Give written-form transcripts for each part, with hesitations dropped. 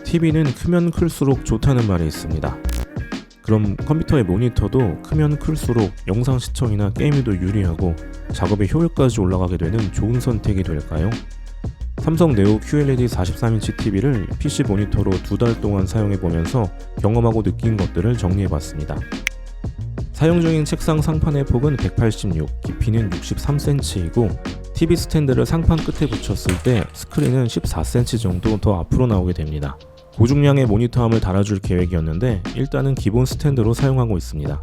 TV는 크면 클수록 좋다는 말이 있습니다. 그럼 컴퓨터의 모니터도 크면 클수록 영상 시청이나 게임에도 유리하고 작업의 효율까지 올라가게 되는 좋은 선택이 될까요? 삼성 네오 QLED 43인치 TV를 PC 모니터로 2달 동안 사용해보면서 경험하고 느낀 것들을 정리해봤습니다. 사용 중인 책상 상판의 폭은 186, 깊이는 63cm이고 TV 스탠드를 상판 끝에 붙였을 때 스크린은 14cm 정도 더 앞으로 나오게 됩니다. 고중량의 모니터함을 달아줄 계획이었는데 일단은 기본 스탠드로 사용하고 있습니다.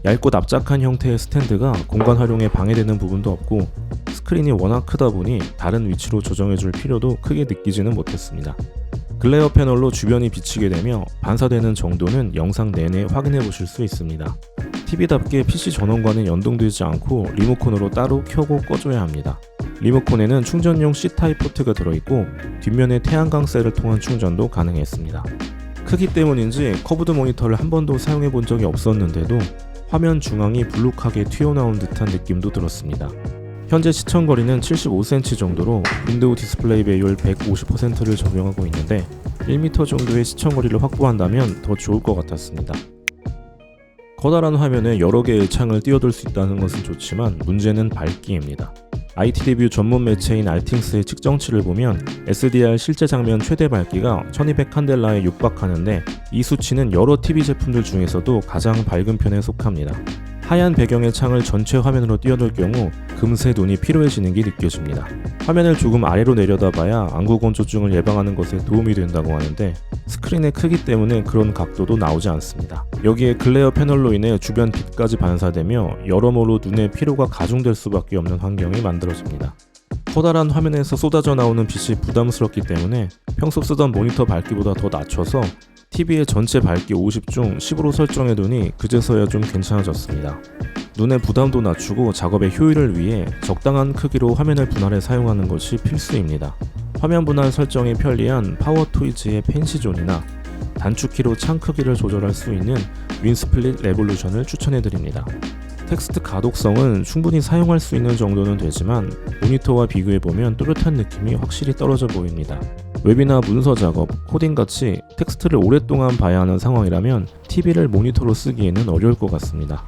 얇고 납작한 형태의 스탠드가 공간 활용에 방해되는 부분도 없고 스크린이 워낙 크다 보니 다른 위치로 조정해줄 필요도 크게 느끼지는 못했습니다. 글레어 패널로 주변이 비치게 되며 반사되는 정도는 영상 내내 확인해 보실 수 있습니다. TV답게 PC 전원과는 연동되지 않고 리모컨으로 따로 켜고 꺼줘야 합니다. 리모컨에는 충전용 C타입 포트가 들어있고 뒷면에 태양광 셀을 통한 충전도 가능했습니다. 크기 때문인지 커브드 모니터를 한 번도 사용해 본 적이 없었는데도 화면 중앙이 불룩하게 튀어나온 듯한 느낌도 들었습니다. 현재 시청거리는 75cm 정도로 윈도우 디스플레이 배율 150%를 적용하고 있는데 1m 정도의 시청거리를 확보한다면 더 좋을 것 같았습니다. 커다란 화면에 여러 개의 창을 띄워둘 수 있다는 것은 좋지만 문제는 밝기입니다. IT 리뷰 전문 매체인 알팅스의 측정치를 보면 SDR 실제 장면 최대 밝기가 1200 칸델라에 육박하는데 이 수치는 여러 TV 제품들 중에서도 가장 밝은 편에 속합니다. 하얀 배경의 창을 전체 화면으로 띄워둘 경우 금세 눈이 피로해지는 게 느껴집니다. 화면을 조금 아래로 내려다봐야 안구건조증을 예방하는 것에 도움이 된다고 하는데 스크린의 크기 때문에 그런 각도도 나오지 않습니다. 여기에 글레어 패널로 인해 주변 빛까지 반사되며 여러모로 눈의 피로가 가중될 수밖에 없는 환경이 만들어집니다. 커다란 화면에서 쏟아져 나오는 빛이 부담스럽기 때문에 평소 쓰던 모니터 밝기보다 더 낮춰서 TV의 전체 밝기 50 중 10으로 설정해두니 그제서야 좀 괜찮아졌습니다. 눈의 부담도 낮추고 작업의 효율을 위해 적당한 크기로 화면을 분할해 사용하는 것이 필수입니다. 화면 분할 설정이 편리한 파워토이즈의 펜시존이나 단축키로 창 크기를 조절할 수 있는 윈스플릿 레볼루션을 추천해드립니다. 텍스트 가독성은 충분히 사용할 수 있는 정도는 되지만 모니터와 비교해보면 또렷한 느낌이 확실히 떨어져 보입니다. 웹이나 문서 작업, 코딩같이 텍스트를 오랫동안 봐야 하는 상황이라면 TV를 모니터로 쓰기에는 어려울 것 같습니다.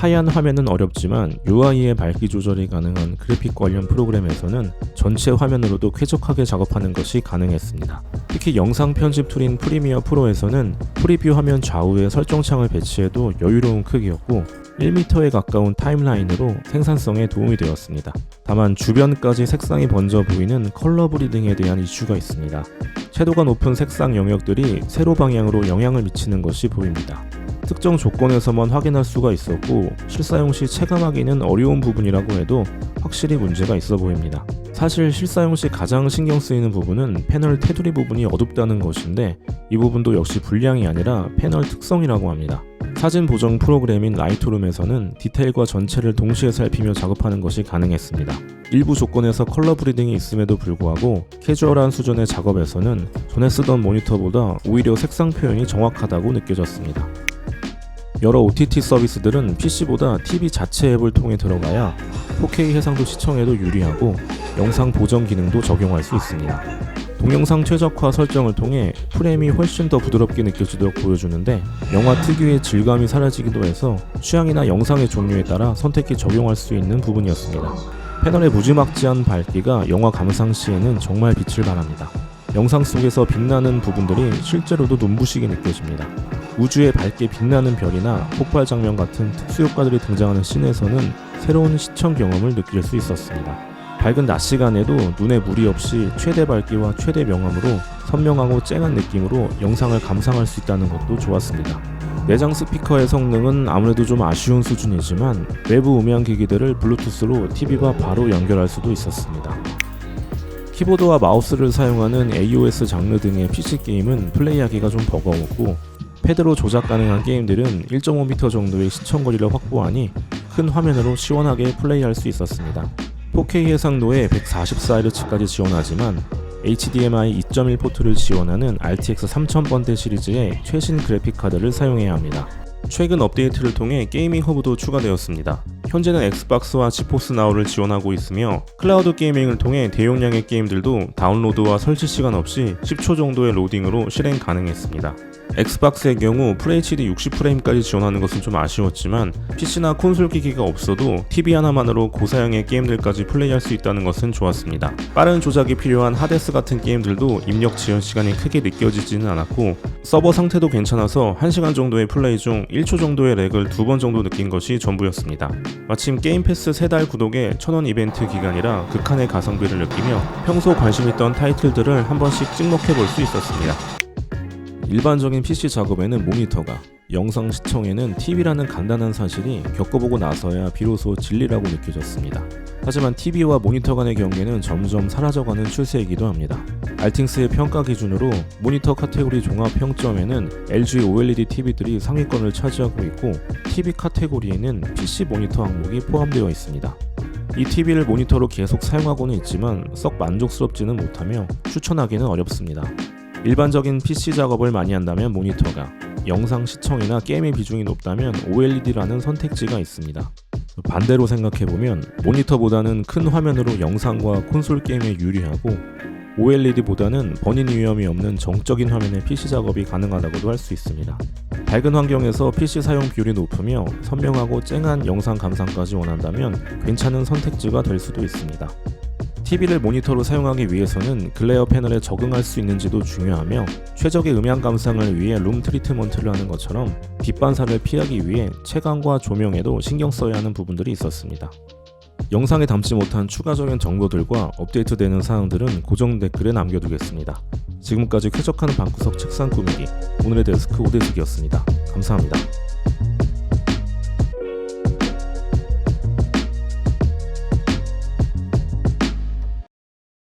하얀 화면은 어렵지만 UI의 밝기 조절이 가능한 그래픽 관련 프로그램에서는 전체 화면으로도 쾌적하게 작업하는 것이 가능했습니다. 특히 영상 편집 툴인 프리미어 프로에서는 프리뷰 화면 좌우에 설정창을 배치해도 여유로운 크기였고 1m에 가까운 타임라인으로 생산성에 도움이 되었습니다. 다만 주변까지 색상이 번져 보이는 컬러 브리딩에 대한 이슈가 있습니다. 채도가 높은 색상 영역들이 세로 방향으로 영향을 미치는 것이 보입니다. 특정 조건에서만 확인할 수가 있었고 실사용 시 체감하기는 어려운 부분이라고 해도 확실히 문제가 있어 보입니다. 사실 실사용 시 가장 신경 쓰이는 부분은 패널 테두리 부분이 어둡다는 것인데 이 부분도 역시 불량이 아니라 패널 특성이라고 합니다. 사진 보정 프로그램인 라이트룸에서는 디테일과 전체를 동시에 살피며 작업하는 것이 가능했습니다. 일부 조건에서 컬러 브리딩이 있음에도 불구하고 캐주얼한 수준의 작업에서는 전에 쓰던 모니터보다 오히려 색상 표현이 정확하다고 느껴졌습니다. 여러 OTT 서비스들은 PC보다 TV 자체 앱을 통해 들어가야 4K 해상도 시청에도 유리하고 영상 보정 기능도 적용할 수 있습니다. 동영상 최적화 설정을 통해 프레임이 훨씬 더 부드럽게 느껴지도록 보여주는데 영화 특유의 질감이 사라지기도 해서 취향이나 영상의 종류에 따라 선택해 적용할 수 있는 부분이었습니다. 패널의 무지막지한 밝기가 영화 감상 시에는 정말 빛을 발합니다. 영상 속에서 빛나는 부분들이 실제로도 눈부시게 느껴집니다. 우주에 밝게 빛나는 별이나 폭발 장면 같은 특수 효과들이 등장하는 씬에서는 새로운 시청 경험을 느낄 수 있었습니다. 밝은 낮 시간에도 눈에 무리 없이 최대 밝기와 최대 명암으로 선명하고 쨍한 느낌으로 영상을 감상할 수 있다는 것도 좋았습니다. 내장 스피커의 성능은 아무래도 좀 아쉬운 수준이지만 외부 음향 기기들을 블루투스로 TV와 바로 연결할 수도 있었습니다. 키보드와 마우스를 사용하는 AOS 장르 등의 PC 게임은 플레이하기가 좀 버거웠고 패드로 조작 가능한 게임들은 1.5m 정도의 시청거리를 확보하니 큰 화면으로 시원하게 플레이할 수 있었습니다. 4K 해상도에 144Hz까지 지원하지만 HDMI 2.1 포트를 지원하는 RTX 3000번대 시리즈의 최신 그래픽 카드를 사용해야 합니다. 최근 업데이트를 통해 게이밍 허브도 추가되었습니다. 현재는 엑스박스와 지포스 나우를 지원하고 있으며 클라우드 게이밍을 통해 대용량의 게임들도 다운로드와 설치 시간 없이 10초 정도의 로딩으로 실행 가능했습니다. 엑스박스의 경우 FHD 60프레임까지 지원하는 것은 좀 아쉬웠지만 PC나 콘솔 기기가 없어도 TV 하나만으로 고사양의 게임들까지 플레이할 수 있다는 것은 좋았습니다. 빠른 조작이 필요한 하데스 같은 게임들도 입력 지연 시간이 크게 느껴지지는 않았고 서버 상태도 괜찮아서 1시간 정도의 플레이 중 1초 정도의 렉을 2번 정도 느낀 것이 전부였습니다. 마침 게임 패스 3달 구독에 1000원 이벤트 기간이라 극한의 가성비를 느끼며 평소 관심 있던 타이틀들을 한 번씩 찍먹해 볼 수 있었습니다. 일반적인 PC 작업에는 모니터가, 영상 시청에는 TV라는 간단한 사실이 겪어보고 나서야 비로소 진리라고 느껴졌습니다. 하지만 TV와 모니터 간의 경계는 점점 사라져가는 추세이기도 합니다. 알팅스의 평가 기준으로 모니터 카테고리 종합 평점에는 LG OLED TV들이 상위권을 차지하고 있고 TV 카테고리에는 PC 모니터 항목이 포함되어 있습니다. 이 TV를 모니터로 계속 사용하고는 있지만 썩 만족스럽지는 못하며 추천하기는 어렵습니다. 일반적인 PC 작업을 많이 한다면 모니터가, 영상 시청이나 게임의 비중이 높다면 OLED라는 선택지가 있습니다. 반대로 생각해보면 모니터보다는 큰 화면으로 영상과 콘솔 게임에 유리하고 OLED보다는 버닝 위험이 없는 정적인 화면의 PC 작업이 가능하다고도 할 수 있습니다. 밝은 환경에서 PC 사용 비율이 높으며 선명하고 쨍한 영상 감상까지 원한다면 괜찮은 선택지가 될 수도 있습니다. TV를 모니터로 사용하기 위해서는 글레어 패널에 적응할 수 있는지도 중요하며 최적의 음향 감상을 위해 룸 트리트먼트를 하는 것처럼 빛 반사를 피하기 위해 채광과 조명에도 신경 써야 하는 부분들이 있었습니다. 영상에 담지 못한 추가적인 정보들과 업데이트되는 사항들은 고정 댓글에 남겨두겠습니다. 지금까지 쾌적한 방구석 책상 꾸미기, 오늘의 데스크 오대숙이었습니다. 감사합니다.